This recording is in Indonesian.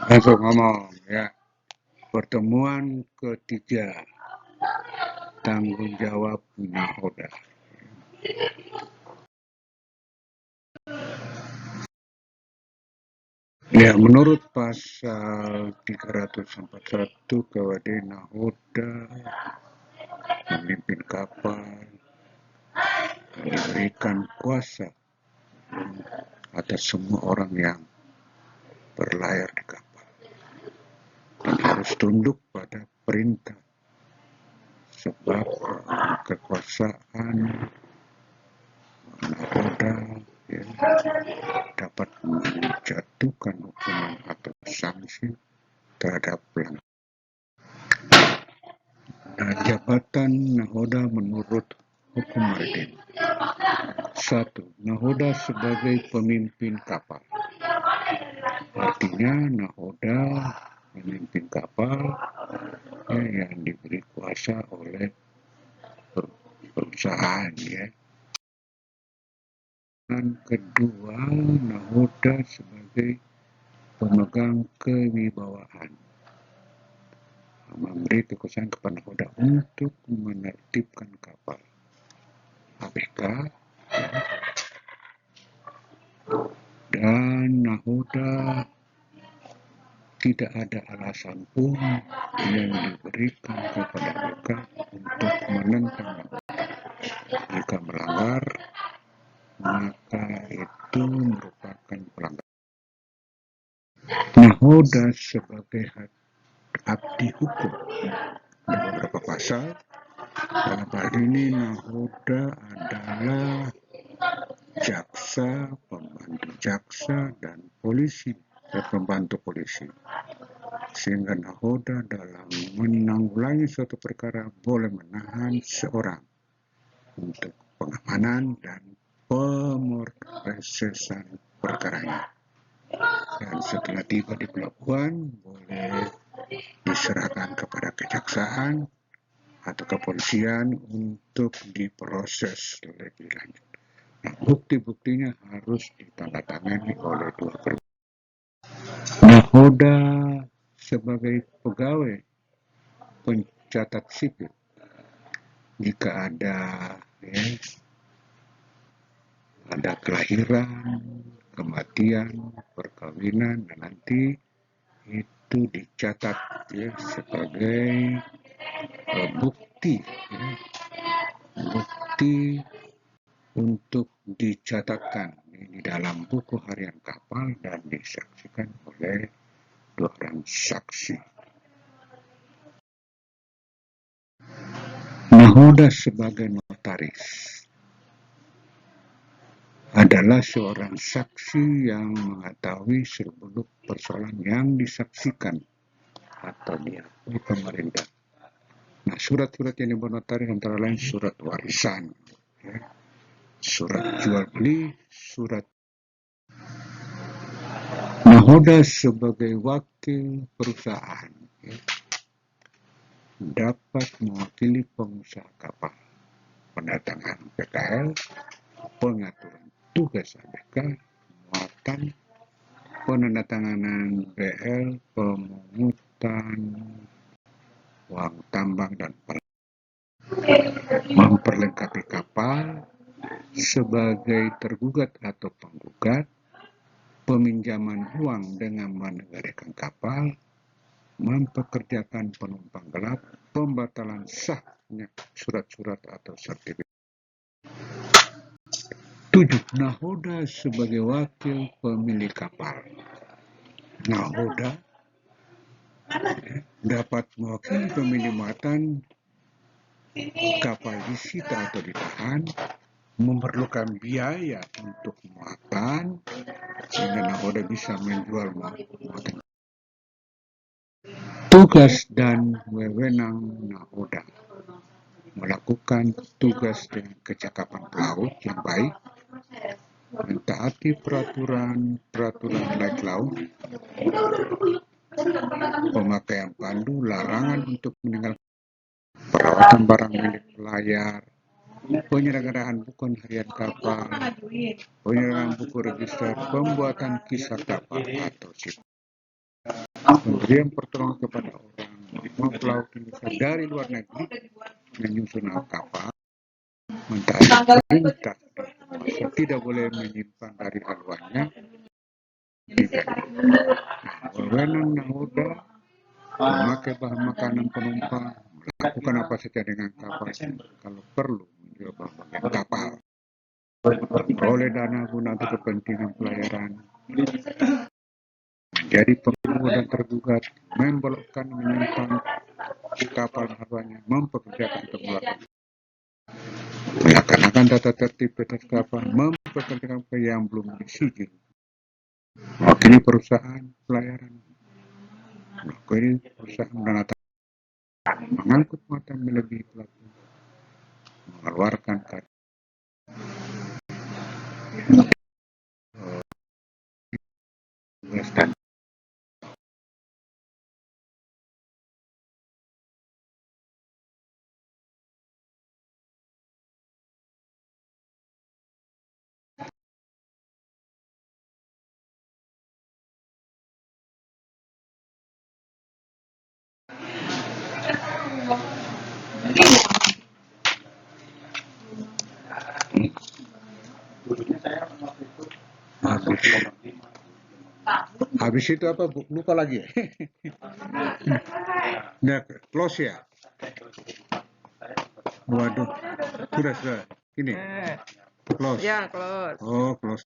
Langsung ngomong ya. Pertemuan ketiga, tanggung jawab nahoda. Ya, menurut pasal 341 KUHD, nahoda memimpin kapal diberikan kuasa atas semua orang yang berlayar di kapal dan harus tunduk pada perintah, sebab kekuasaan nahoda ya, dapat menjatuhkan hukuman atau sanksi terhadap pelanggar. Nah, jabatan nahoda menurut hukum maritim. 1. Nahoda sebagai pemimpin kapal. Artinya nahoda memimpin kapal yang diberi kuasa oleh perusahaan ya. Dan kedua, nahoda sebagai pemegang kewibawaan, memberi kekuasaan kepada nahoda untuk menertibkan kapal ABK ya. Dan nahoda tidak ada alasan pun yang diberikan kepada ABK untuk menentang nahoda. Jika melanggar, maka itu merupakan pelanggaran. Nahoda sebagai abdi hukum. Ada beberapa pasal. Dalam hal ini nahoda adalah jaksa, pembantu jaksa, dan polisi dan pembantu polisi. Sehingga nahoda dalam menanggulangi suatu perkara boleh menahan seorang untuk pengamanan dan pemrosesan perkaranya. Dan setelah tiba di pelabuhan, boleh diserahkan kepada kejaksaan atau kepolisian untuk diproses lebih lanjut. Nah, bukti-buktinya harus ditandatangani oleh dua pihak. Nahoda sebagai pegawai pencatat sipil, jika ada kelahiran, kematian, perkawinan, dan nanti itu dicatat ya sebagai bukti untuk dicatatkan di dalam buku harian kapal dan disaksikan oleh dua orang saksi. Nahoda sebagai notaris adalah seorang saksi yang mengetahui seluk-beluk persoalan yang disaksikan atau diakui pemerintah. Nah, surat-surat yang dibuat notaris antara lain surat warisan, ya, surat jual beli, surat. Nahoda sebagai wakil perusahaan ya, dapat mewakili pengusaha kapal, pendatangan PKL, pengaturan tugas ABK, muatan, penandatanganan BL, pemungutan uang tambang dan memperlengkapi kapal sebagai tergugat atau penggugat, peminjaman uang dengan menegarikan kapal, mempekerjakan penumpang gelap, pembatalan sahnya surat-surat atau sertifikat. 7. Nahoda sebagai wakil pemilik kapal. Nahoda dapat mewakili pemilik muatan kapal disita atau ditahan, memerlukan biaya untuk muatan sehingga nahoda bisa menjual muatan. Tugas dan wewenang nahoda: melakukan tugas dengan kecakapan pelaut yang baik, mentaati peraturan laik laut, pemakaian pandu, larangan untuk meninggalkan, perawatan barang milik pelayar, penyelenggaraan buku harian kapal, penyelenggaraan buku register, pembuatan kisah kapal atau sip. pemberian pertolongan kepada orang mau pelaut Indonesia dari luar negeri menyusun kapal, mentaati perintah dan tidak boleh menyimpan dari haluannya. Wewenang nahoda memakai bahan makanan penumpang, melakukan apa saja dengan kapal kalau perlu menjual bahan kapal, oleh dana guna untuk kepentingan pelayaran, menjadi penggugat dan tergugat, membelokkan, menyimpan kapal haluannya, mempekerjakan untuk melakukan melaksanakan tata tertib atas kapal, mempekerjakan yang belum disijil, mewakili perusahaan pelayaran, mewakili perusahaan menandatangani, mengangkut muatan melebihi pelaku, mengeluarkan kartu dan habis itu apa Bu? Lupa lagi. Udah close ya? Waduh, sudah. Ini close. Ya, close. Oh, close.